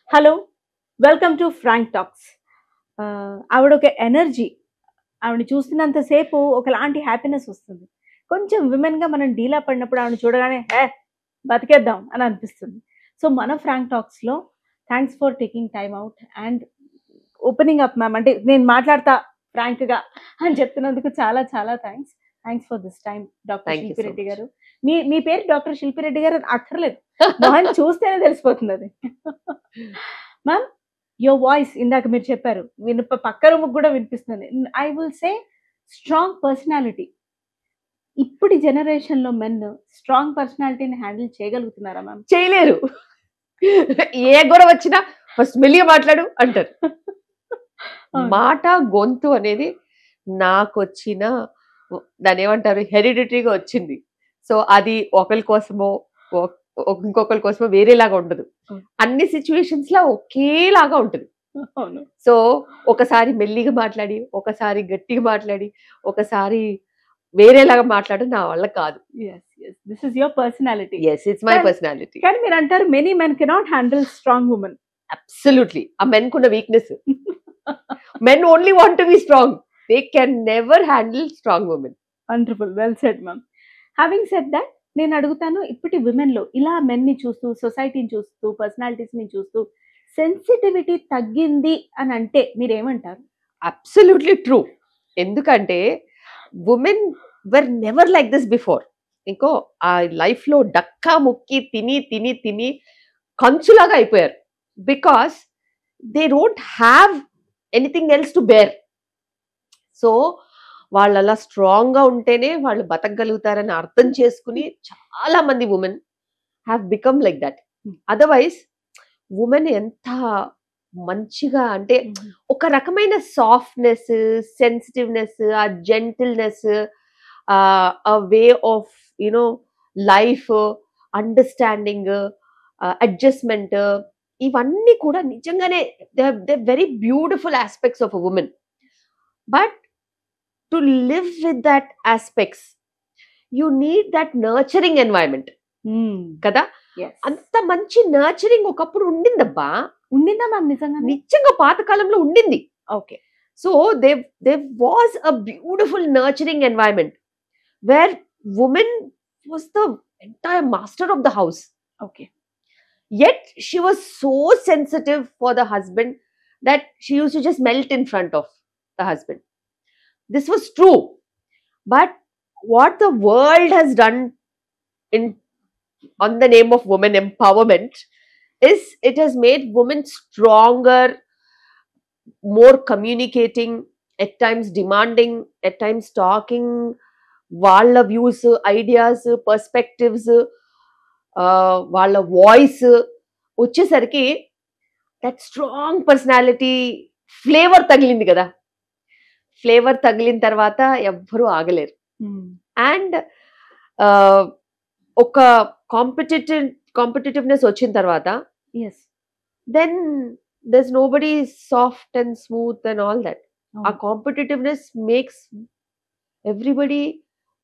Hello, welcome to Frank Talks. ఆవిడ ఒక energy. ఆవిడని చూస్తున్నంతసేపు ఒకలాంటి హ్యాపీనెస్ వస్తుంది. కొంచెం విమెన్‌గా మనం డీలా పడినప్పుడు ఆవిడని చూడగానే బతికేద్దాం అని అనిపిస్తుంది. సో, మన Frank టాక్స్‌లో thanks for taking time out and opening up ma'am. అంటే నేను మాట్లాడతా ఫ్రాంక్‌గా అని చెప్తున్నందుకు చాలా చాలా thanks. Thanks for this time doctor Thank you so Shilpi Reddy much. గారు. మీ పేరు డాక్టర్ శిల్పిరెడ్డి గారు అని అక్కర్లేదు. మొహం చూస్తేనే తెలిసిపోతుంది అది. మ్యామ్, యువర్ వాయిస్ ఇందాక మీరు చెప్పారు. పక్క రూమ్‌కి కూడా వినిపిస్తుంది. I will say strong personality. ఇప్పటి జనరేషన్‌లో మెన్ స్ట్రాంగ్ పర్సనాలిటీని హ్యాండిల్ చేయగలుగుతున్నారా మ్యామ్? చేయలేరు. ఏ గొడవ వచ్చినా ఫస్ట్ మెల్లిగా మాట్లాడు అంటారు. అవును. మాట గొంతు అనేది నాకొచ్చిన దాన్ని ఏమంటారు హెరిడిటరీగా వచ్చింది. సో అది ఒకరి కోసమో ఇంకొకరి కోసమో వేరేలాగా ఉండదు. అవును. అన్ని సిచ్యువేషన్స్ లో ఒకేలాగా ఉంటుంది. అవును. సో ఒకసారి మెల్లిగా మాట్లాడి, ఒకసారి గట్టిగా మాట్లాడి, ఒకసారి వేరేలాగా మాట్లాడడం నా వల్ల కాదు. Yes. Yes. This is your personality. Yes, it's my Can- personality. కానీ మీరు అంటారు many men cannot handle strong women. Absolutely. ఆ మెన్ కున్న weakness. Men only want to be strong. They can never handle strong women. Wonderful, well said ma'am. Having said that, నేను అడుగుతాను, ఇప్పటి విమెన్లో ఇలా మెన్ని చూస్తూ, సొసైటీని చూస్తూ, పర్సనాలిటీస్ని చూస్తూ సెన్సిటివిటీ తగ్గింది అని అంటే మీరేమంటారు? Absolutely true. ఎందుకంటే women were never like this before. ఇంకో ఆ లైఫ్ లో డక్కా ముక్కి తిని తిని తిని కంచులాగా అయిపోయారు. Because they don't have anything else to bear. So వాళ్ళు అలా స్ట్రాంగ్ గా ఉంటేనే వాళ్ళు బతకగలుగుతారని అర్థం చేసుకుని చాలా మంది women have become like that. Otherwise women ఎంత మంచిగా అంటే ఒక రకమైన సాఫ్ట్నెస్, సెన్సిటివ్నెస్, ఆ జెంటిల్నెస్, ఆ way of you know life, understanding, adjustment, ఇవన్నీ కూడా నిజంగానే they very beautiful aspects of a women. But to live with that aspects you need that nurturing environment కదా. అంత మంచి నర్చరింగ్ ఒకప్పుడు ఉండిందబ్బా. ఉండిందా మ్యామ్? నిజంగా పాతకాలంలో ఉండింది. Okay. So they was a beautiful nurturing environment where women was the entire master of the house. Okay. Yet she was so sensitive for the husband that she used to just melt in front of the husband. This was true. But what the world has done on the name of women empowerment is it has made women stronger, more communicating, at times demanding, at times talking, వాళ్ళ views, ideas, perspectives, వాళ్ళ voice వచ్చేసరికి that strong personality flavour తగిలింది కదా. Flavour తగిలిన తర్వాత ఎవ్వరూ ఆగలేరు. And ఒక competitiveness వచ్చిన తర్వాత then there's nobody soft and smooth and all that. Our competitiveness makes everybody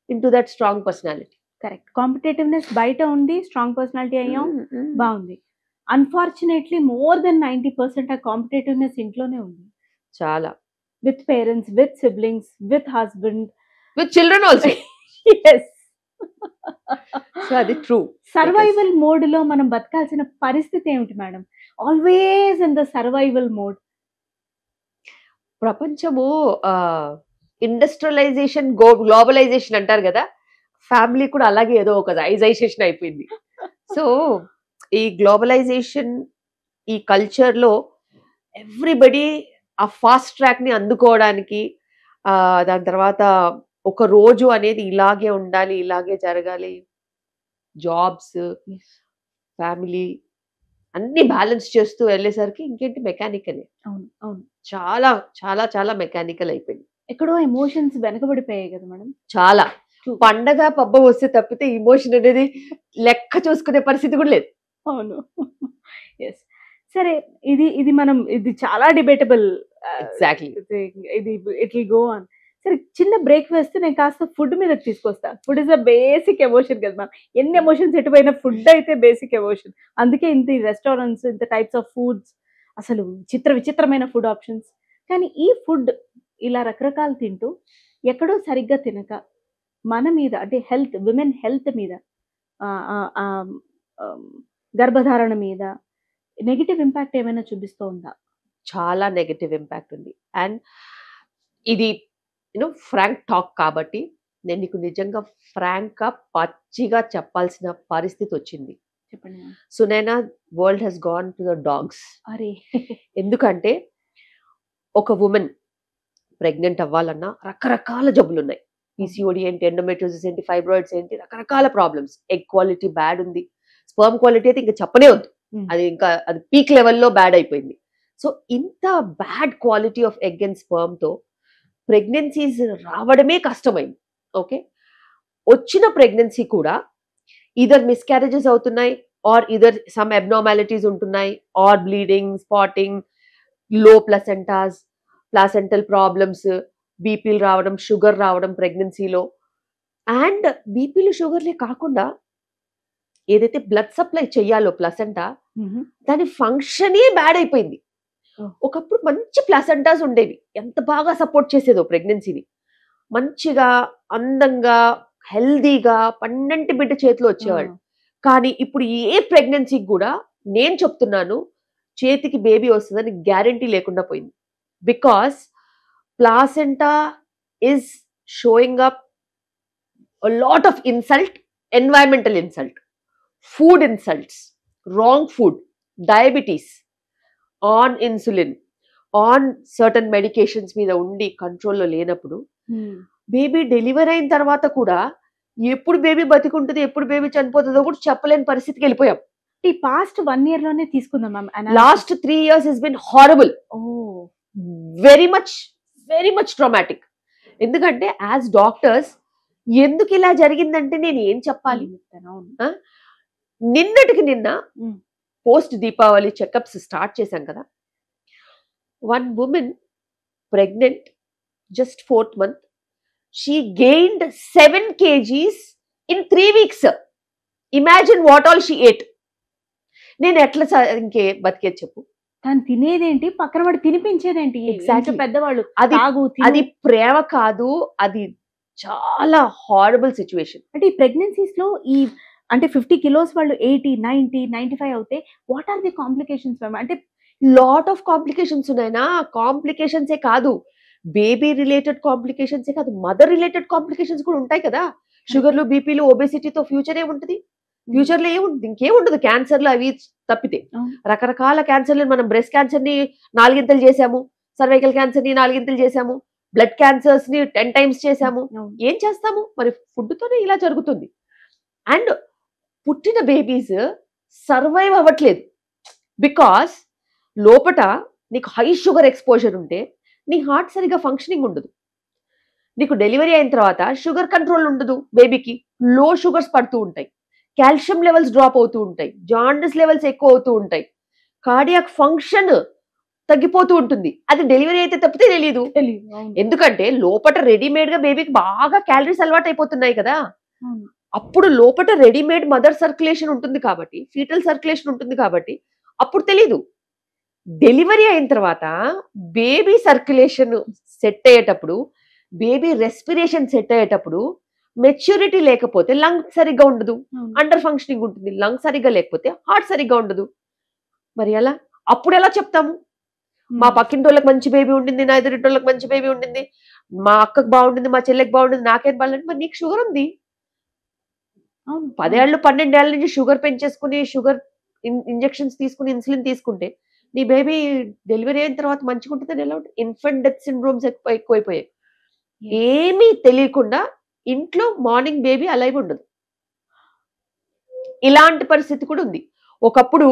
into that strong personality. Correct. Competitiveness బయట ఉంది, స్ట్రాంగ్ పర్సనాలిటీ అయ్యాం, బాగుంది. అన్ఫార్చునేట్లీ మోర్ దెన్ 90% ఆ కాంపిటేటివ్నెస్ ఇంట్లోనే ఉంది. చాలా. With parents, with siblings, with husband, with children also. yes. So అది true. Survival mode లో మనం బతకాల్సిన పరిస్థితి ఏమిటి madam? Always in the survival mode. ప్రపంచము ఇండస్ట్రియలైజేషన్, గ్లోబలైజేషన్ అంటారు కదా. ఫ్యామిలీ కూడా అలాగే ఏదో ఒక ఐజైజేషన్ అయిపోయింది. సో ఈ గ్లోబలైజేషన్, ఈ కల్చర్ లో ఎవ్రీబడి ఆ ఫాస్ట్ ట్రాక్ ని అందుకోవడానికి, దాని తర్వాత ఒక రోజు అనేది ఇలాగే ఉండాలి, ఇలాగే జరగాలి, జాబ్స్, ఫ్యామిలీ అన్ని బ్యాలెన్స్ చేస్తూ వెళ్ళేసరికి ఇంకేంటి మెకానికల్. అవును, అవును. చాలా చాలా చాలా మెకానికల్ అయిపోయింది. ఎక్కడో ఎమోషన్స్ వెనకబడిపోయాయి కదా మేడం. చాలా. పండగ పబ్బ వస్తే తప్పితే ఇమోషన్ అనేది లెక్క చూసుకునే పరిస్థితి కూడా లేదు. అవును. ఎస్. సరే, ఇది ఇది మనం ఇది చాలా డిబేటబుల్. ఎగ్జాక్ట్లీ. ఇది ఇట్ విల్ గో ఆన్. సరే చిన్న బ్రేక్ వేస్తే నేను కాస్త ఫుడ్ మీదకి తీసుకొస్తా. Food is a basic emotion కదా మ్యామ్. ఎన్ని ఎమోషన్స్ ఎటుపోయినా ఫుడ్ అయితే బేసిక్ ఎమోషన్. అందుకే ఇంత రెస్టారెంట్స్, ఇంత టైప్స్ ఆఫ్ ఫుడ్స్, అసలు విచిత్రమైన ఫుడ్ ఆప్షన్స్. కానీ ఈ ఫుడ్ ఇలా రకరకాలు తింటూ ఎక్కడో సరిగ్గా తినక మన మీద అంటే హెల్త్, విమెన్ హెల్త్ మీద, గర్భధారణ మీద నెగిటివ్ ఇంపాక్ట్ ఏమైనా చూపిస్తూ ఉందా? చాలా నెగటివ్ ఇంపాక్ట్ ఉంది. అండ్ ఇది ఫ్రాంక్ టాక్ కాబట్టి నేను నీకు నిజంగా ఫ్రాంక్ గా పచ్చిగా చెప్పాల్సిన పరిస్థితి వచ్చింది. చెప్పండి. Sunaina, world has gone to the dogs. అరే ఎందుకంటే ఒక ఉమెన్ ప్రెగ్నెంట్ అవ్వాలన్నా రకరకాల జబ్బులు ఉన్నాయి. పీసీఓడి ఏంటి, ఎండోమెట్రియోసిస్ ఏంటి, ఫైబ్రాయిడ్స్ ఏంటి, రకరకాల ప్రాబ్లమ్స్. ఎగ్ క్వాలిటీ బ్యాడ్ ఉంది, స్పర్మ్ క్వాలిటీ అయితే ఇంకా చెప్పనే వద్దు, అది పీక్ లెవెల్లో బ్యాడ్ అయిపోయింది. సో ఇంత bad quality of egg and sperm తో ప్రెగ్నెన్సీస్ రావడమే కష్టమైంది. ఓకే, వచ్చిన ప్రెగ్నెన్సీ కూడా ఇదర్ మిస్క్యారేజెస్ అవుతున్నాయి, ఆర్ ఇదర్ సమ్ అబ్నార్మాలిటీస్ ఉంటున్నాయి, ఆర్ బ్లీడింగ్, స్పాటింగ్, లో ప్లసెంటాస్, ప్లాసెంటల్ ప్రాబ్లమ్స్, బీపీలు రావడం, షుగర్ రావడం ప్రెగ్నెన్సీలో. అండ్ బీపీలు షుగర్లే కాకుండా ఏదైతే బ్లడ్ సప్లై చెయ్యాలో ప్లసెంటా, దాని ఫంక్షనే బ్యాడ్ అయిపోయింది. ఒకప్పుడు మంచి ప్లాసెంటాస్ ఉండేవి, ఎంత బాగా సపోర్ట్ చేసేదో ప్రెగ్నెన్సీని, మంచిగా అందంగా హెల్దీగా పన్నెంటి బిడ్డ చేతిలో వచ్చేవాడు. కానీ ఇప్పుడు ఏ ప్రెగ్నెన్సీకి కూడా నేను చెప్తున్నాను చేతికి బేబీ వస్తుందని గ్యారంటీ లేకుండా పోయింది. Because placenta is showing up a lot of insult, environmental insult, food insults, wrong food, diabetes, on insulin, on certain medications మీద ఉండి కంట్రోల్లో లేనప్పుడు బేబీ డెలివరీ అయిన తర్వాత కూడా ఎప్పుడు బేబీ బతికుంటుంది, ఎప్పుడు బేబీ చనిపోతుందో కూడా చెప్పలేని పరిస్థితికి వెళ్ళిపోయాం. ఈ పాస్ట్ 1 year లోనే తీసుకుందాం ma'am. Last 3 years has been horrible. Very much traumatic. ఎందుకంటే యాజ్ డాక్టర్స్ ఎందుకు ఇలా జరిగిందంటే నేను ఏం చెప్పాలి? నిన్నటికి నిన్న పోస్ట్ దీపావళి చెకప్స్ స్టార్ట్ చేశాం కదా. 1 woman pregnant, just 4th month, she gained 7 kgs in 3 weeks. Imagine what all she ate. నేను ఎట్లా ఇంకే బతికేది చెప్పు? తను తినేదేంటి, పక్కన వాడు తినిపించేదేంటి? Exactly. పెద్దవాళ్ళు అది ప్రేమ కాదు, అది చాలా హారబుల్ సిచ్యువేషన్. అంటే ఈ ప్రెగ్నెన్సీస్ లో ఈ అంటే 50 kilos వాళ్ళు 80, 90, 95 అవుతే what are the complications ma'am? అంటే లాట్ ఆఫ్ కాంప్లికేషన్స్ ఉన్నాయినా. కాంప్లికేషన్సే కాదు, బేబీ రిలేటెడ్ కాంప్లికేషన్సే కాదు, మదర్ రిలేటెడ్ కాంప్లికేషన్స్ కూడా ఉంటాయి కదా. షుగర్లు, బీపీలు, ఒబేసిటీతో ఫ్యూచర్ ఏముంటుంది? ఫ్యూచర్ లో ఏముంటుంది? ఇంకేముండదు. క్యాన్సర్లు అవి తప్పితే రకరకాల క్యాన్సర్లు, మనం బ్రెస్ట్ క్యాన్సర్ ని 4 ఇంతలు చేసాము, సర్వైకల్ క్యాన్సర్ ని 4 ఇంతలు చేసాము, బ్లడ్ క్యాన్సర్స్ ని 10 times చేసాము. ఏం చేస్తాము మరి? ఫుడ్ తోనే ఇలా జరుగుతుంది. అండ్ పుట్టిన బేబీస్ సర్వైవ్ అవ్వట్లేదు. బికాస్ లోపట నీకు హై షుగర్ ఎక్స్పోజర్ ఉంటే నీ హార్ట్ సరిగా ఫంక్షనింగ్ ఉండదు. నీకు డెలివరీ అయిన తర్వాత షుగర్ కంట్రోల్ ఉండదు, బేబీకి లో షుగర్స్ పడుతూ ఉంటాయి, కాల్షియం లెవెల్స్ డ్రాప్ అవుతూ ఉంటాయి, జాండిస్ లెవెల్స్ ఎక్కువ అవుతూ ఉంటాయి, కార్డియాక్ ఫంక్షన్ తగ్గిపోతూ ఉంటుంది. అది డెలివరీ అయితే తప్పితే తెలియదు. ఎందుకంటే లోపట రెడీమేడ్ గా బేబీకి బాగా క్యాలరీస్ అలవాటు అయిపోతున్నాయి కదా. అప్పుడు లోపట రెడీమేడ్ మదర్ సర్క్యులేషన్ ఉంటుంది కాబట్టి, ఫీటల్ సర్క్యులేషన్ ఉంటుంది కాబట్టి అప్పుడు తెలీదు. డెలివరీ అయిన తర్వాత బేబీ సర్క్యులేషన్ సెట్ అయ్యేటప్పుడు, బేబీ రెస్పిరేషన్ సెట్ అయ్యేటప్పుడు మెచ్యూరిటీ లేకపోతే లంగ్ సరిగ్గా ఉండదు, అండర్ ఫంక్షనింగ్ ఉంటుంది. లంగ్ సరిగ్గా లేకపోతే హార్ట్ సరిగ్గా ఉండదు. మరి ఎలా? అప్పుడు ఎలా చెప్తాము? మా పక్కింటి వాళ్ళకి మంచి బేబీ ఉండింది, నా ఎదురింటి వాళ్ళకి మంచి బేబీ ఉండింది, మా అక్కకు బాగుండింది, మా చెల్లెకి బాగుండింది, నాకేం బాగుంది. మరి నీకు షుగర్ ఉంది, 10 ఏళ్ళు 12 ఏళ్ళ నుంచి షుగర్ పెంచేసుకుని, షుగర్ ఇంజెక్షన్స్ తీసుకుని, ఇన్సులిన్ తీసుకుంటే నీ బేబీ డెలివరీ అయిన తర్వాత మంచిగా ఉంటుందని ఎలా ఉంటుంది? ఇన్ఫెంట్ డెత్ సిండ్రోమ్స్ ఎక్కువైపోయాయి. ఏమీ తెలియకుండా ఇంట్లో మార్నింగ్ బేబీ అలైవ్ ఉండదు. ఇలాంటి పరిస్థితి కూడా ఉంది. ఒకప్పుడు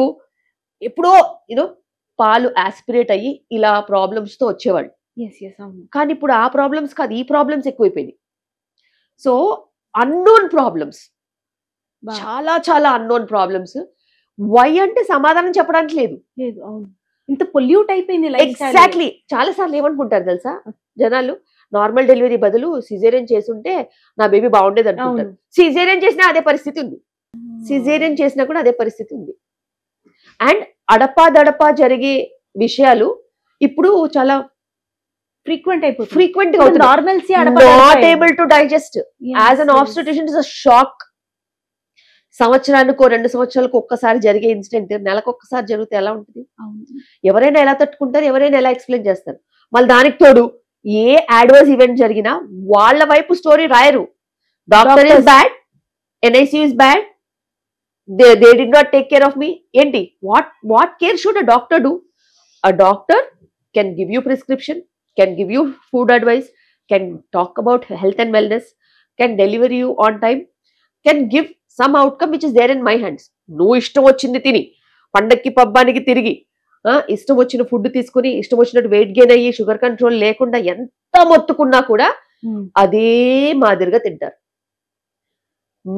ఎప్పుడో పాలు ఆస్పిరేట్ అయ్యి ఇలా ప్రాబ్లమ్స్ తో వచ్చేవాళ్ళు. కానీ ఇప్పుడు ఆ ప్రాబ్లమ్స్ కాదు, ఈ ప్రాబ్లమ్స్ ఎక్కువైపోయినాయి. సో అన్నోన్ ప్రాబ్లమ్స్, చాలా చాలా అన్నోన్ ప్రాబ్లమ్స్. వై అంటే సమాధానం చెప్పడానికి లేదు. ఇంత పొల్యూట్ అయిపోయింది. ఎగ్జాక్ట్లీ. చాలా సార్లు ఏమనుకుంటారు తెలుసా జనాలు, నార్మల్ డెలివరీ బదులు సిజేరియన్ చేసుంటే నా బేబీ బాగుండేది అనుకుంటారు. సిజేరియన్ చేసినా అదే పరిస్థితి ఉంది. సిజేరియన్ చేసినా కూడా అదే పరిస్థితి ఉంది. అండ్ అడపా జరిగే విషయాలు ఇప్పుడు చాలా ఫ్రీక్వెంట్ గా normalcy not able to digest. As an obstetrician is a shock. సంవత్సరానికో 2 సంవత్సరాలకు ఒక్కసారి జరిగే ఇన్సిడెంట్ నెలకు ఒక్కసారి జరిగితే ఎలా ఉంటుంది? ఎవరైనా ఎలా తట్టుకుంటారు, ఎవరైనా ఎలా ఎక్స్ప్లెయిన్ చేస్తారు? మళ్ళీ దానికి తోడు ఏ అడ్వర్స్ ఈవెంట్ జరిగినా వాళ్ళ వైపు స్టోరీ రాయరు. Doctor is bad, NIC is bad, they did not take care of me. ఏంటి? What care should a doctor do? A doctor can give you prescription, can give you food advice, can talk about health and wellness, can delivery you on time, can give some outcome which is there in my hands. నువ్వు ఇష్టం వచ్చింది తిని పండక్కి పబ్బానికి తిరిగి ఇష్టం వచ్చిన food తీసుకుని ఇష్టం వచ్చినట్టు వెయిట్ గెయిన్ అయ్యి షుగర్ కంట్రోల్ లేకుండా ఎంత మొత్తుకున్నా కూడా అదే మాదిరిగా తింటారు.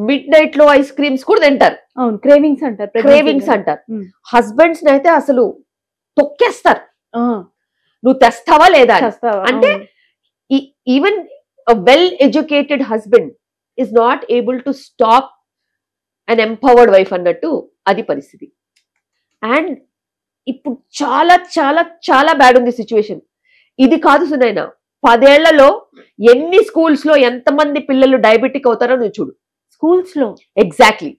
మిడ్ నైట్ లో ఐస్ క్రీమ్స్ కూడా తింటారు. క్రేవింగ్స్ అంటారు. హస్బెండ్స్ అయితే అసలు తొక్కేస్తారు, నువ్వు తెస్తావా లేదా అంటే. Even well educated husband is not able to stop an empowered wife అన్నట్టు అది పరిస్థితి. అండ్ ఇప్పుడు చాలా చాలా చాలా బ్యాడ్ ఉంది సిచ్యువేషన్. ఇది కాదు సునైనా, 10 ఏళ్లలో ఎన్ని స్కూల్స్ లో ఎంతమంది పిల్లలు డయాబెటిక్ అవుతారో నువ్వు చూడు. స్కూల్స్ లో ఎగ్జాక్ట్లీ.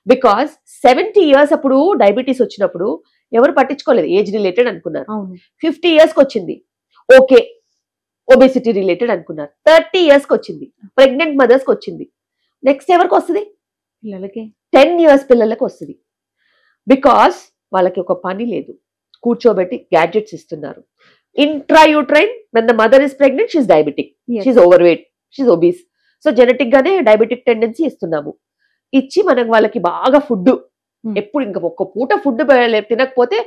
బికాస్ 70 years అప్పుడు డయాబెటీస్ వచ్చినప్పుడు ఎవరు పట్టించుకోలేదు, ఏజ్ రిలేటెడ్ అనుకున్నారు. 50 years కి వచ్చింది, ఓకే ఒబెసిటీ రిలేటెడ్ అనుకున్నారు. 30 years కి వచ్చింది, ప్రెగ్నెంట్ మదర్స్ కి వచ్చింది. నెక్స్ట్ ఎవరికి వస్తుంది? పిల్లలకి. 10 years పిల్లలకి వస్తుంది. బికాస్ వాళ్ళకి ఒక పని లేదు, కూర్చోబెట్టి గ్యాడ్జెట్స్ ఇస్తున్నారు. Intrauterine when the mother is pregnant, she is diabetic, she is overweight, she is obese. So genetic గానే డయాబెటిక్ టెండెన్సీ ఇస్తున్నాము. ఇచ్చి మనం వాళ్ళకి బాగా ఫుడ్, ఎప్పుడు ఇంకా ఒక్క పూట ఫుడ్ తినకపోతే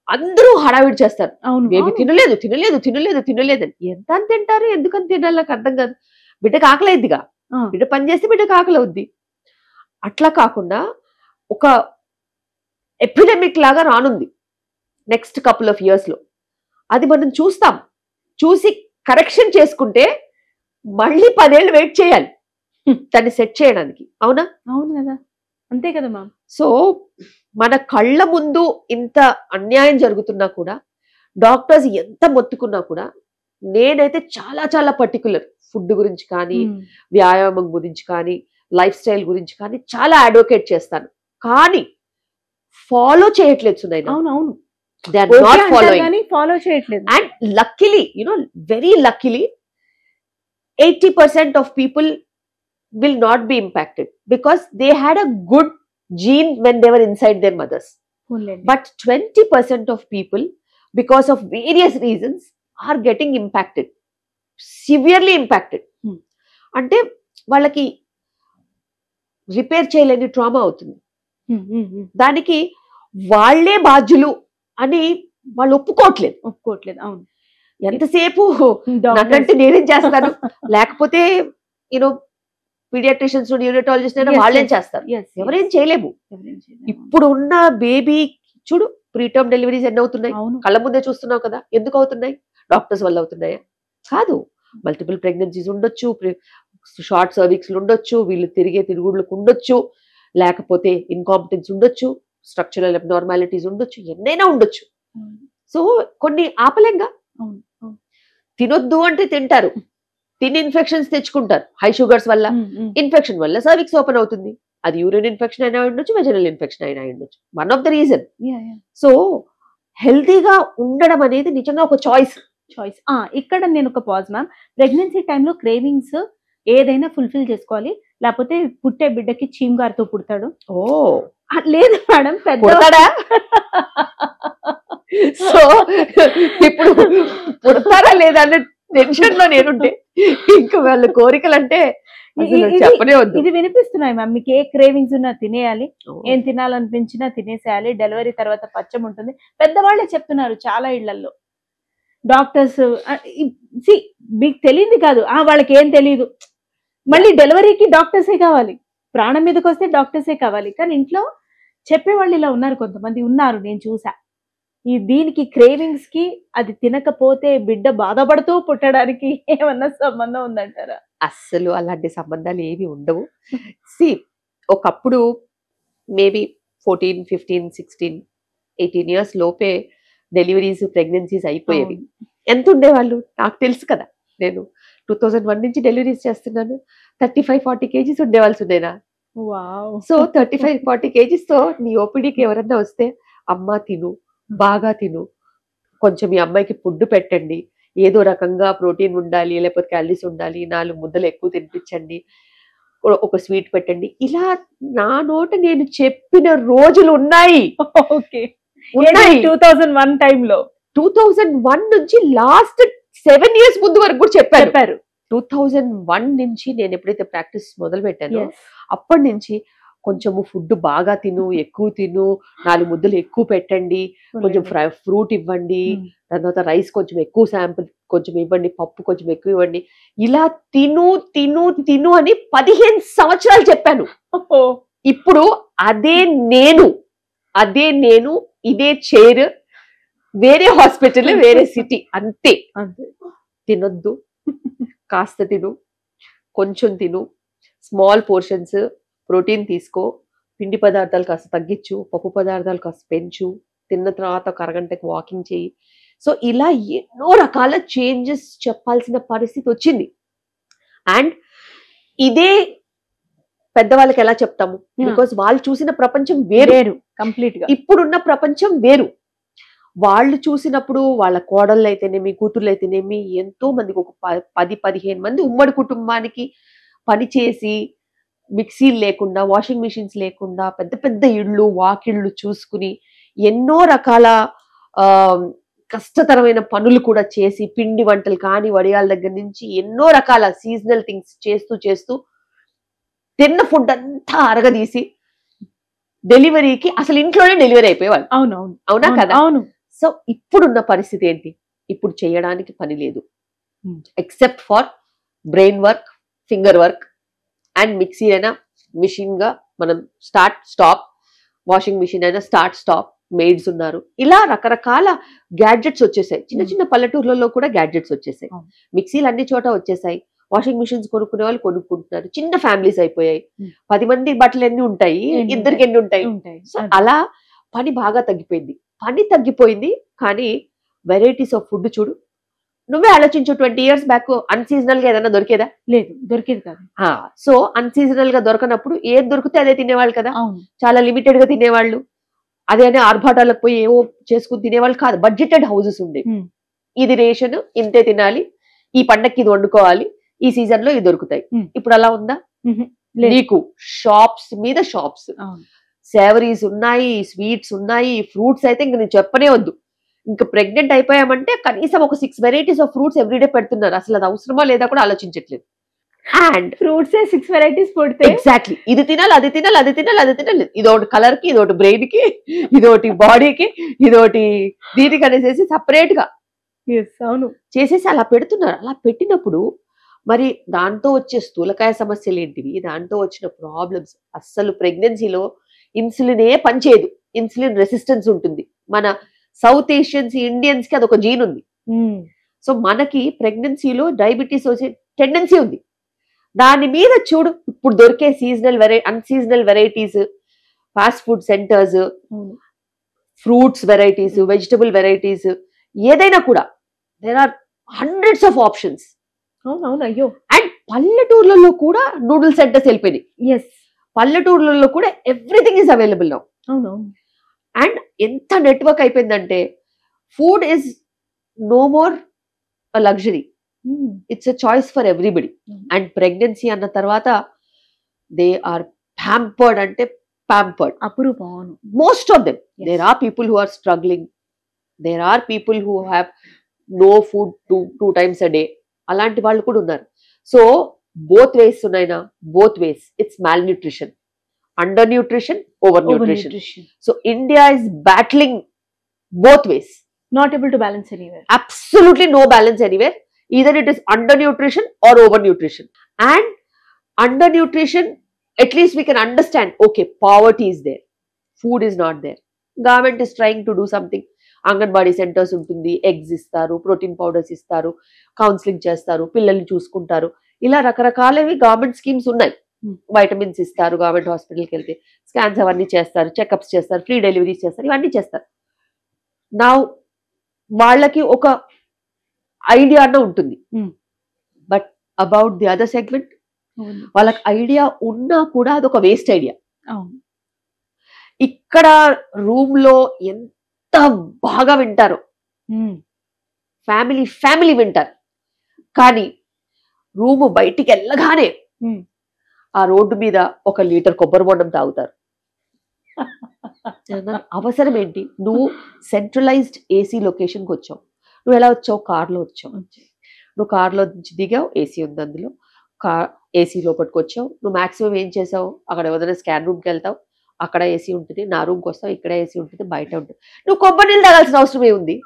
అందరూ హడావిడి చేస్తారు. బేబీ తినలేదు తినలేదు తినలేదు తినలేదు అని. ఎంత అని తింటారు, ఎందుకని తినాలి నాకు అర్థం కాదు. బిడ్డకు ఆకలిద్దిగా, బిడ్డ పని చేస్తే బిడ్డకు ఆకలి అవుద్ది. అట్లా కాకుండా ఒక ఎపిడెమిక్ లాగా రానుంది నెక్స్ట్ కపుల్ ఆఫ్ ఇయర్స్ లో. అది మనం చూస్తాం. చూసి కరెక్షన్ చేసుకుంటే మళ్ళీ 10 ఏళ్ళు వెయిట్ చేయాలి దాన్ని సెట్ చేయడానికి. అవునా? అవును కదా, అంతే కదా మ్యామ్. సో మన కళ్ళ ముందు ఇంత అన్యాయం జరుగుతున్నా కూడా, డాక్టర్స్ ఎంత మొత్తుకున్నా కూడా, నేనైతే చాలా చాలా పర్టికులర్ ఫుడ్ గురించి కానీ, వ్యాయామం గురించి కానీ, లైఫ్ స్టైల్ గురించి కానీ చాలా అడ్వకేట్ చేస్తాను. కానీ ఫాలో చేయట్లేదు సునైనా. అవునవును, they are not following. Follow చేయట్లేదు. And luckily, very luckily 80% of people will not be impacted because they had a good gene when they were inside their mothers. But 20% of people, because of various reasons, are getting impacted, severely impacted. అంటే వాళ్ళకి repair చేయలేని trauma అవుతుంది. దానికి వాళ్ళే బాధ్యులు అని వాళ్ళు ఒప్పుకోవట్లేదు. అవును. ఎంతసేపు నన్నంటే నేనేం చేస్తాను, లేకపోతే పీడియాట్రిషియన్స్ న్యూరోటాలజిస్ట్ అయినా వాళ్ళేం చేస్తారు, ఎవరేం చేయలేము. ఇప్పుడు ఉన్న బేబీ చూడు, ప్రీటర్మ్ డెలివరీస్ ఎన్ని అవుతున్నాయి, కళ్ళ ముందే చూస్తున్నావు కదా. ఎందుకు అవుతున్నాయి? డాక్టర్స్ వల్ల అవుతున్నాయా? కాదు. మల్టిపుల్ ప్రెగ్నెన్సీస్ ఉండొచ్చు, షార్ట్ సర్విక్స్ ఉండొచ్చు, వీళ్ళు తిరిగే తిరుగుళ్ళకు ఉండొచ్చు, లేకపోతే ఇన్కాంపిటెన్స్ ఉండొచ్చు, స్ట్రక్చరల్ అబ్నార్మాలిటీస్ ఉండొచ్చు, ఎన్నైనా ఉండొచ్చు. సో కొన్ని ఆపలేంగా. తినొద్దు అంటే తింటారు, తిని ఇన్ఫెక్షన్స్ తెచ్చుకుంటారు. హై షుగర్స్ వల్ల, ఇన్ఫెక్షన్ వల్ల సర్విక్స్ ఓపెన్ అవుతుంది. అది యూరిన్ ఇన్ఫెక్షన్ అయినా ఉండొచ్చు, వెజనల్ ఇన్ఫెక్షన్ అయినా ఉండొచ్చు. One of the reason. So హెల్తీగా ఉండడం అనేది నిజంగా ఒక చాయిస్. ఇక్కడ నేను ఒక పాజ్ మ్యామ్. ప్రెగ్నెన్సీ టైంలో క్రేవింగ్స్ ఏదైనా ఫుల్ఫిల్ చేసుకోవాలి, లేకపోతే పుట్టే బిడ్డకి చీమ్ గారితో పుడతాడు. లేదు మేడం, పెద్దడా? సో ఇప్పుడు పుడతారా లేదా అన్న టెన్షన్ లో నేనుంటే ఇంకా వాళ్ళ కోరికలు అంటే చెప్పనే వద్దు. ఇది వినిపిస్తున్నాయి మ్యామ్. మీకు ఏ క్రేవింగ్స్ ఉన్నా తినేయాలి, ఏం తినాలనిపించినా తినేసేయాలి. డెలివరీ తర్వాత పచ్చం ఉంటుంది. పెద్దవాళ్లే చెప్తున్నారు చాలా ఇళ్లలో. డాక్టర్స్ మీకు తెలియదు కాదు, వాళ్ళకి ఏం తెలియదు. మళ్ళీ డెలివరీకి డాక్టర్సే కావాలి, ప్రాణం మీదకి వస్తే డాక్టర్సే కావాలి. కానీ ఇంట్లో చెప్పేవాళ్ళు ఇలా ఉన్నారు, కొంతమంది ఉన్నారు, నేను చూసా. దీనికి క్రేవింగ్స్ కి అది తినకపోతే బిడ్డ బాధపడుతూ పుట్టడానికి ఏమన్నా సంబంధం ఉందంటారా? అస్సలు అలాంటి సంబంధాలు ఏవి ఉండవు. సి ఒకప్పుడు మేబీ 14, 15, 16, 18 ఇయర్స్ లోపే డెలివరీస్, ప్రెగ్నెన్సీస్ అయిపోయేవి. ఎంత ఉండేవాళ్ళు నాకు తెలుసు కదా. నేను 2001 నుంచి డెలివరీస్ చేస్తున్నాను. 35-40 కేజీస్ ఉండేవాళ్ళు ఉండేనా. వావ్. సో 35-40 కేజీస్ తో నీ ఓపీడీకి ఎవరన్నా వస్తే, అమ్మ తిను, బాగా తిను, కొంచెం మీ అమ్మాయికి ఫుడ్ పెట్టండి, ఏదో రకంగా ప్రోటీన్ ఉండాలి, లేకపోతే క్యాలరీస్ ఉండాలి, 4 ముద్దలు ఎక్కువ తినిపించండి, ఒక స్వీట్ పెట్టండి, ఇలా నా నోట నేను చెప్పిన రోజులు ఉన్నాయి. ఓకే. ఉన్నాయి. 2001 టైంలో 2001 నుంచి లాస్ట్ 7 ఇయర్స్ ముందు వరకు కూడా చెప్పారు. 2001 నుంచి నేను ఎప్పుడైతే ప్రాక్టీస్ మొదలు పెట్టానో అప్పటి నుంచి కొంచెము ఫుడ్ బాగా తిను, ఎక్కువ తిను, 4 ముద్దలు ఎక్కువ పెట్టండి, కొంచెం ఫ్రూట్ ఇవ్వండి, దాని తర్వాత రైస్ కొంచెం ఎక్కువ శాంపుల్ కొంచెం ఇవ్వండి, పప్పు కొంచెం ఎక్కువ ఇవ్వండి, ఇలా తిను తిను తిను అని 15 సంవత్సరాలు చెప్పాను. ఇప్పుడు అదే నేను ఇదే చైర్, వేరే హాస్పిటల్, వేరే సిటీ, అంతే. తినొద్దు, కాస్త తిను, కొంచెం తిను, స్మాల్ పోర్షన్స్, ప్రోటీన్ తీసుకో, పిండి పదార్థాలు కాస్త తగ్గించు, పప్పు పదార్థాలు కాస్త పెంచు, తిన్న తర్వాత ఒక అరగంటకి వాకింగ్ చేయి. సో ఇలా ఎన్నో రకాల చేంజెస్ చెప్పాల్సిన పరిస్థితి వచ్చింది. అండ్ ఇదే పెద్దవాళ్ళకి ఎలా చెప్తాము, బికాస్ వాళ్ళు చూసిన ప్రపంచం వేరు, కంప్లీట్ గా. ఇప్పుడున్న ప్రపంచం వేరు. వాళ్ళు చూసినప్పుడు వాళ్ళ కోడళ్ళు అయితేనేమి, కూతుర్లు అయితేనేమి, ఎంతో మందికి ఒక 10-15 మంది ఉమ్మడి కుటుంబానికి పనిచేసి, మిక్సీలు లేకుండా, వాషింగ్ మిషన్స్ లేకుండా, పెద్ద పెద్ద ఇళ్ళు, వాకిళ్ళు చూసుకుని, ఎన్నో రకాల కష్టతరమైన పనులు కూడా చేసి, పిండి వంటలు కానీ వడియాల దగ్గర నుంచి ఎన్నో రకాల సీజనల్ థింగ్స్ చేస్తూ తిన్న ఫుడ్ అంతా అరగదీసి డెలివరీకి అసలు ఇంట్లోనే డెలివరీ అయిపోయేవాళ్ళు. అవునా కదా? అవును. సో ఇప్పుడున్న పరిస్థితి ఏంటి? ఇప్పుడు చేయడానికి పని లేదు, except for brain work, finger work and mixie అయినా మిషన్ గా మనం స్టార్ట్ స్టాప్, వాషింగ్ మిషన్ అయినా స్టార్ట్ స్టాప్, మెయిడ్స్ ఉన్నారు, ఇలా రకరకాల గ్యాడ్జెట్స్ వచ్చేసాయి. చిన్న చిన్న పల్లెటూర్లలో కూడా గ్యాడ్జెట్స్ వచ్చేసాయి, మిక్సీలు అన్ని చోట వచ్చేసాయి, వాషింగ్ మిషన్స్ కొనుక్కునే వాళ్ళు కొనుక్కుంటున్నారు, చిన్న ఫ్యామిలీస్ అయిపోయాయి, 10 మంది బట్టలు ఎన్ని ఉంటాయి, ఇద్దరికి ఎన్ని ఉంటాయి. సో అలా పని బాగా తగ్గిపోయింది. పని తగ్గిపోయింది కానీ వెరైటీస్ ఆఫ్ ఫుడ్ చూడు, నువ్వే ఆలోచించు. 20 ఇయర్స్ బ్యాక్ అన్సీజనల్ గా ఏదైనా దొరికేదా? లేదు, దొరికేది కాదు. సో అన్సీజనల్ గా దొరకనప్పుడు ఏది దొరికితే అదే తినేవాళ్ళు కదా. చాలా లిమిటెడ్ గా తినేవాళ్ళు. అదే అని ఆర్భాటాలకు పోయి ఏవో చేసుకుని తినేవాళ్ళు కాదు. బడ్జెటెడ్ హౌసెస్ ఉండే, ఇది రేషన్ ఇంతే తినాలి, ఈ పండక్కి ఇది వండుకోవాలి, ఈ సీజన్ లో ఇది దొరుకుతాయి. ఇప్పుడు అలా ఉందా? నీకు షాప్స్ మీద షాప్స్, సేవరీస్ ఉన్నాయి, స్వీట్స్ ఉన్నాయి, ఫ్రూట్స్ అయితే ఇంక నేను చెప్పనే వద్దు. ఇంకా ప్రెగ్నెంట్ అయిపోయామంటే కనీసం ఒక 6 వెరైటీస్ ఆఫ్ ఫ్రూట్స్ ఎవ్రీడే పెడుతున్నారు. అసలు అది అవసరమా లేదా కూడా ఆలోచించట్లేదు. అండ్ ఫ్రూట్స్ 6 వెరైటీస్ పెడితే ఎగ్జాక్ట్లీ ఇది తినాలి, అది తినాలి, అది తినాలి, అది తినాలి, ఇదొకటి కలర్ కి, ఇదొకటి బ్రెయిన్ కి, ఇదొకటి బాడీకి, ఇదొకటి దీనికి అనేసి సపరేట్ గా అవును చేసేసి అలా పెడుతున్నారు. అలా పెట్టినప్పుడు మరి దాంతో వచ్చే స్థూలకాయ సమస్యలు ఏంటివి, దాంతో వచ్చిన ప్రాబ్లమ్స్. అస్సలు ప్రెగ్నెన్సీలో ఇన్సులినే పనిచేయదు, ఇన్సులిన్ రెసిస్టెన్స్ ఉంటుంది. మన సౌత్ ఏషియన్స్, ఇండియన్స్ కి అదొక జీన్ ఉంది. సో మనకి ప్రెగ్నెన్సీలో డయాబెటీస్ వచ్చే టెండెన్సీ ఉంది. దాని మీద చూడు ఇప్పుడు దొరికే unseasonal varieties, fast food centres, fruits varieties, vegetable varieties, ఏదైనా కూడా there are hundreds of options. అయ్యో. అండ్ పల్లెటూర్లలో కూడా నూడిల్ సెంటర్స్ వెళ్ళిపోయినాయి. పల్లెటూర్లలో కూడా everything is available now. And ఎంత నెట్వర్క్ అయిపోయిందంటే food is no more a luxury, it's a choice for everybody. And pregnancy అన్న తర్వాత దే ఆర్ ప్యాంపర్డ్, అంటే ప్యాంపర్డ్. అపురూపం. Most of them. There are people who are struggling, there are people who have no food 2 times a day. అలాంటి వాళ్ళు కూడా ఉన్నారు. So both ways ఉన్నాయినా, both ways it's malnutrition, undernutrition, overnutrition. So India is battling both ways, not able to balance anywhere. Absolutely no balance anywhere. Either it is undernutrition or overnutrition. And undernutrition, at least we can understand, okay, poverty is there, food is not there, government is trying to do something. Anganwadi centres ఉంటుంది, eggs ఇస్తారు, protein powders ఇస్తారు, counselling చేస్తారు, పిల్లల్ని చూసుకుంటారు. ఇలా రకరకాలవి government schemes ఉన్నాయి. Vitamins ఇస్తారు, government హాస్పిటల్కి వెళ్తే స్కాన్స్ అవన్నీ చేస్తారు, చెకప్స్ చేస్తారు, ఫ్రీ డెలివరీస్ చేస్తారు, ఇవన్నీ చేస్తారు. నా వాళ్ళకి ఒక ఐడియా అన్న ఉంటుంది. But about the other segment వాళ్ళకి ఐడియా ఉన్నా కూడా అదొక వేస్ట్ ఐడియా. ఇక్కడ రూమ్ లో ఎంత బాగా వింటారు, ఫ్యామిలీ వింటారు, కానీ రూము బయటికి వెళ్ళగానే ఆ రోడ్డు మీద 1 లీటర్ కొబ్బరి బొండం తాగుతారు. అవసరం ఏంటి? నువ్వు సెంట్రలైజ్డ్ ఏసీ లొకేషన్కి వచ్చావు. నువ్వు ఎలా వచ్చావు? కార్లో వచ్చావు. నువ్వు కార్లో నుంచి దిగావు, ఏసీ ఉంది అందులో, ఏసీ లోపలికి వచ్చావు. నువ్వు మాక్సిమం ఏం చేసావు? అక్కడ ఏదైనా స్కాన్ రూమ్కి వెళ్తావు, అక్కడ ఏసీ ఉంటుంది. నా రూమ్కి వస్తావు, ఇక్కడ ఏసీ ఉంటుంది, బయట ఉంటుంది. నువ్వు కొబ్బరి నీళ్ళు తాగాల్సిన అవసరం ఏముంది?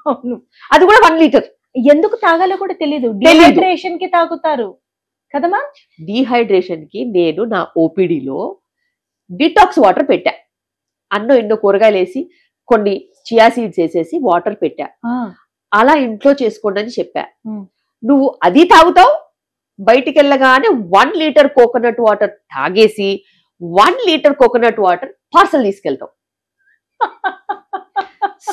అది కూడా 1 లీటర్. ఎందుకు తాగాలో కూడా తెలియదు. డిహైడ్రేషన్ కి తాగుతారు కదమ్మా. డీహైడ్రేషన్ కి నేను నా ఓపీడీలో డిటాక్స్ వాటర్ పెట్టా. అన్నో ఎన్నో కూరగాయలు వేసి కొన్ని చియా సీడ్స్ వేసేసి వాటర్ పెట్టా. అలా ఇంట్లో చేసుకోండి అని చెప్పా. నువ్వు అది తాగుతావు, బయటికి వెళ్ళగానే 1 లీటర్ కోకోనట్ వాటర్ తాగేసి 1 లీటర్ కోకోనట్ వాటర్ పార్సల్ తీసుకెళ్తావు.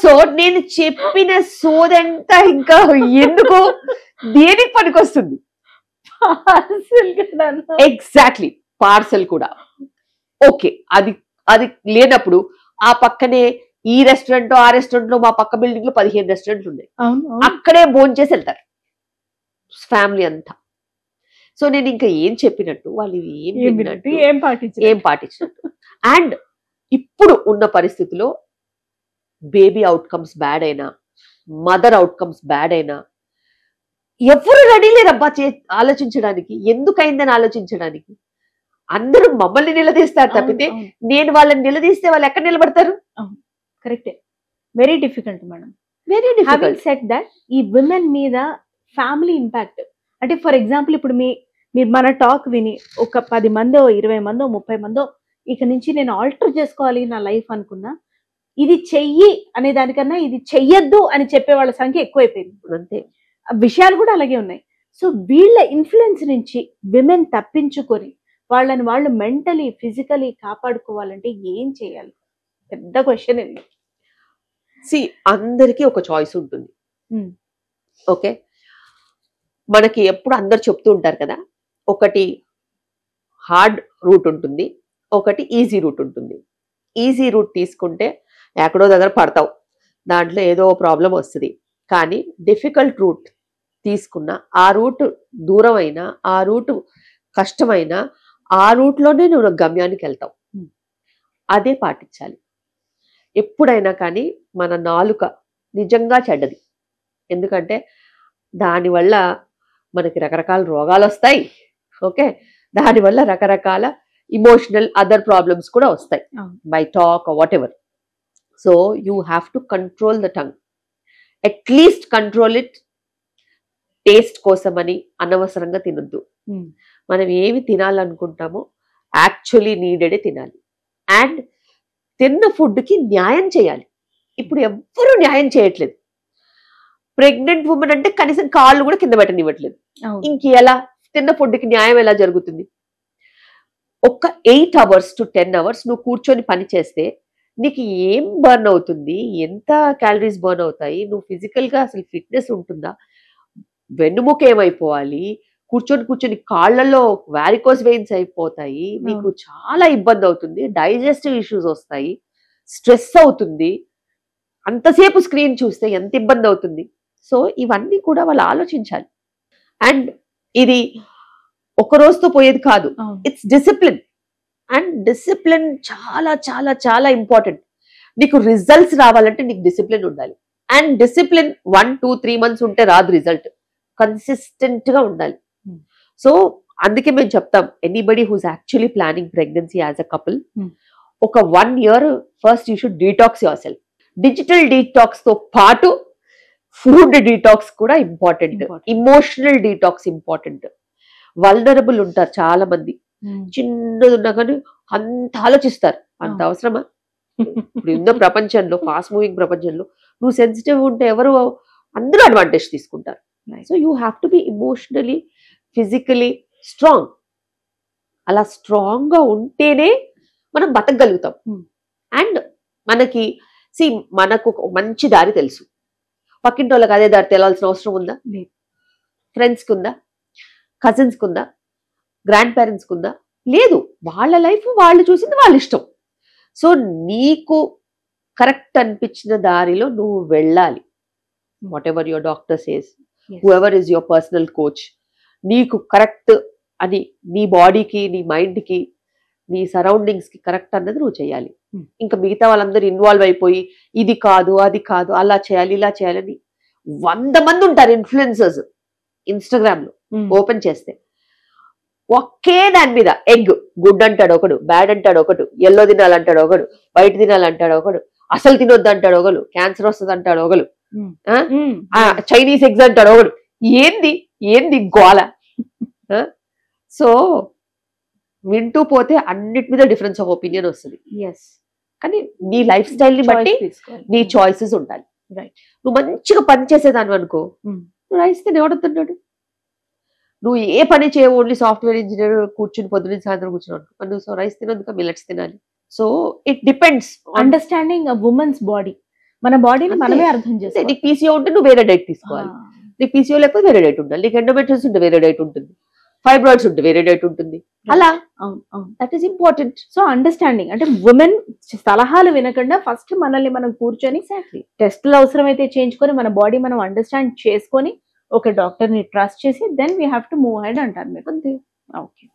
సో నేను చెప్పిన సోదంతా ఇంకా ఎందుకు, దేనికి పనికొస్తుంది? ఎగ్జాక్ట్లీ, పార్సల్ కూడా. ఓకే, అది అది లేనప్పుడు ఆ పక్కనే ఈ రెస్టారెంట్ ఆ రెస్టారెంట్ లో, మా పక్క బిల్డింగ్ లో 15 రెస్టారెంట్లు ఉన్నాయి, అక్కడే భోంచేసి వెళ్తారు ఫ్యామిలీ అంతా. సో నేను ఇంకా ఏం చెప్పినట్టు వాళ్ళు ఏం పాటించినట్టు. అండ్ ఇప్పుడు ఉన్న పరిస్థితిలో బేబీ అవుట్కమ్స్ బ్యాడ్ అయినా, మదర్ అవుట్కమ్స్ బ్యాడ్ అయినా ఎవరు రెడీ లేరబ్బా ఆలోచించడానికి, ఎందుకైందని ఆలోచించడానికి. అందరూ మమ్మల్ని నిలదీస్తారు తప్పితే నేను వాళ్ళని నిలదీస్తే వాళ్ళు ఎక్కడ నిలబడతారు? కరెక్టే. Very difficult madam. Very difficult. Set that ఈ విమెన్ మీద ఫ్యామిలీ ఇంపాక్ట్ అంటే, ఫర్ ఎగ్జాంపుల్ ఇప్పుడు మీరు మన టాక్ విని ఒక 10 మందో 20 మందో 30 మందో ఇక నుంచి నేను ఆల్టర్ చేసుకోవాలి నా లైఫ్ అనుకున్నా, ఇది చెయ్యి అనే దానికన్నా ఇది చెయ్యొద్దు అని చెప్పే వాళ్ళ సంఖ్య ఎక్కువైపోయింది. అంతే, విషయాలు కూడా అలాగే ఉన్నాయి. సో వీళ్ళ ఇన్ఫ్లుయెన్స్ నుంచి విమెన్ తప్పించుకొని వాళ్ళని వాళ్ళు మెంటలీ ఫిజికలీ కాపాడుకోవాలంటే ఏం చేయాలి? పెద్ద క్వశ్చన్ ఇది. అందరికీ ఒక చాయిస్ ఉంటుంది. ఓకే, మనకి ఎప్పుడు అందరు చెప్తూ ఉంటారు కదా, ఒకటి హార్డ్ రూట్ ఉంటుంది, ఒకటి ఈజీ రూట్ ఉంటుంది. ఈజీ రూట్ తీసుకుంటే ఎక్కడో దగ్గర పడతావు, దాంట్లో ఏదో ప్రాబ్లం వస్తుంది. కానీ డిఫికల్ట్ రూట్ తీసుకున్న, ఆ రూట్ దూరం అయినా, ఆ రూట్ కష్టమైనా, ఆ రూట్లోనే నువ్వు గమ్యానికి వెళ్తావు. అదే పాటించాలి ఎప్పుడైనా. కానీ మన నాలుక నిజంగా చెడ్డది, ఎందుకంటే దానివల్ల మనకి రకరకాల రోగాలు వస్తాయి. ఓకే, దానివల్ల రకరకాల ఇమోషనల్ అదర్ ప్రాబ్లమ్స్ కూడా వస్తాయి by talk or what ever. So you have to control the tongue, at least control it. Taste కోసమని అనవసరంగా తినొద్దు. మనం ఏమి తినాలనుకుంటామో యాక్చువల్లీ నీడెడే తినాలి. అండ్ తిన్న ఫుడ్కి న్యాయం చేయాలి. ఇప్పుడు ఎవ్వరూ న్యాయం చేయట్లేదు. ప్రెగ్నెంట్ ఉమెన్ అంటే కనీసం కాళ్ళు కూడా కింద పెట్టనివ్వట్లేదు. ఇంకెలా తిన్న ఫుడ్కి న్యాయం ఎలా జరుగుతుంది? ఒక 8 hours to 10 hours నువ్వు కూర్చొని పని చేస్తే నీకు ఏం బర్న్ అవుతుంది? ఎంత క్యాలరీస్ బర్న్ అవుతాయి? నువ్వు ఫిజికల్గా అసలు ఫిట్నెస్ ఉంటుందా? వెన్నుముక ఏమైపోవాలి? కూర్చొని కాళ్ళల్లో వారికోస్ వెయిన్స్ అయిపోతాయి. నీకు చాలా ఇబ్బంది అవుతుంది, డైజెస్టివ్ ఇష్యూస్ వస్తాయి, స్ట్రెస్ అవుతుంది. అంతసేపు స్క్రీన్ చూస్తే ఎంత ఇబ్బంది అవుతుంది. సో ఇవన్నీ కూడా వాళ్ళు ఆలోచించాలి. అండ్ ఇది ఒక రోజుతో పోయేది కాదు, ఇట్స్ డిసిప్లిన్. అండ్ డిసిప్లిన్ చాలా చాలా చాలా ఇంపార్టెంట్. నీకు రిజల్ట్స్ రావాలంటే నీకు డిసిప్లిన్ ఉండాలి. అండ్ డిసిప్లిన్ 1, 2, 3 months ఉంటే రాదు రిజల్ట్, కన్సిస్టెంట్ గా ఉండాలి. సో అందుకే మేము చెప్తాం, anybody who's actually planning pregnancy as a couple, ఒక 1 year first you should detox your self. Digital detox తో పాటు ఫుడ్ డీటాక్స్ కూడా important, emotional detox important. Vulnerable ఉంటారు చాలా మంది, చిన్నది ఉన్నా కానీ అంత ఆలోచిస్తారు. అంత అవసరమా? ఇప్పుడు ఉన్న ప్రపంచంలో, ఫాస్ట్ మూవింగ్ ప్రపంచంలో నువ్వు సెన్సిటివ్ ఉంటే ఎవరు అందరూ అడ్వాంటేజ్ తీసుకుంటారు. Right. So you have to be emotionally physically strong. అలా స్ట్రాంగ్ గా ఉంటేనే మనం బతకగలుగుతాం. అండ్ మనకి మనకు ఒక మంచి దారి తెలుసు. పక్కింటి వాళ్ళకి అదే దారి తెలాల్సిన అవసరం ఉందా? లేదు. ఫ్రెండ్స్కి ఉందా? కజిన్స్కి ఉందా? గ్రాండ్ పేరెంట్స్కి ఉందా? లేదు. వాళ్ళ లైఫ్ వాళ్ళు చూసింది వాళ్ళ ఇష్టం. సో నీకు కరెక్ట్ అనిపించిన దారిలో నువ్వు వెళ్ళాలి. What ever your doctor says, whoever is your personal coach, నీకు కరెక్ట్ అని నీ బాడీకి, నీ మైండ్కి, నీ సరౌండింగ్స్కి కరెక్ట్ అన్నది నువ్వు చేయాలి. ఇంకా మిగతా వాళ్ళందరూ ఇన్వాల్వ్ అయిపోయి ఇది కాదు అది కాదు అలా చేయాలి ఇలా చేయాలని 100 మంది ఉంటారు ఇన్ఫ్లుయెన్సర్స్ ఇన్స్టాగ్రామ్ లో ఓపెన్ చేస్తే. ఒకే దాని మీద ఎగ్ గుడ్ అంటాడు ఒకడు, బ్యాడ్ అంటాడు ఒకడు, ఎల్లో తినాలంటాడు ఒకడు, వైట్ తినాలంటాడు ఒకడు, అసలు తినొద్దు అంటాడు ఒకడు, క్యాన్సర్ వస్తుంది అంటాడు ఒకడు, చైనీస్ ఎగ్స్ అంటాడు ఒకడు. ఏంది గోల. సో వింటూ పోతే అన్నిటి మీద డిఫరెన్స్ ఆఫ్ ఒపీనియన్ వస్తుంది. కానీ నీ లైఫ్ స్టైల్ ని బట్టి నీ చాయిసెస్ ఉండాలి. నువ్వు మంచిగా పని చేసేదాన్ని అనుకో, నువ్వు రైస్ తిని ఎవడొద్దున్నాడు? నువ్వు ఏ పని చేయవు, ఓన్లీ సాఫ్ట్వేర్ ఇంజనీర్ కూర్చుని పొద్దున్న సాయంత్రం కూర్చున్నావు, నువ్వు రైస్ తినొద్దు, మిల్లెట్స్ తినాలి. So it depends. Understanding women's body, మన బాడీని మనమే అర్థం చేసుకోవాలి. నీకు పీసీఓ ఉంటే నువ్వు వేరే డైట్ తీసుకోవాలి, నీకు పీసీఓ లేకపోతే వేరే డైట్ ఉండాలి, నీకు ఎండోమెట్రియోసిస్ ఉంటే వేరే డైట్ ఉంటుంది, ఫైబ్రాయిడ్స్ ఉంటే వేరే డైట్ ఉంటుంది. అలా that is important. So understanding అంటే ఉమెన్ సలహాలు వినకుండా ఫస్ట్ మనల్ని మనం కూర్చొని టెస్టులు అవసరమైతే చేయించుకొని మన బాడీ మనం అండర్స్టాండ్ చేసుకొని ఒక డాక్టర్ ని ట్రస్ట్ చేసి then we have to move ahead అంటారు మీరు. అంతే. ఓకే.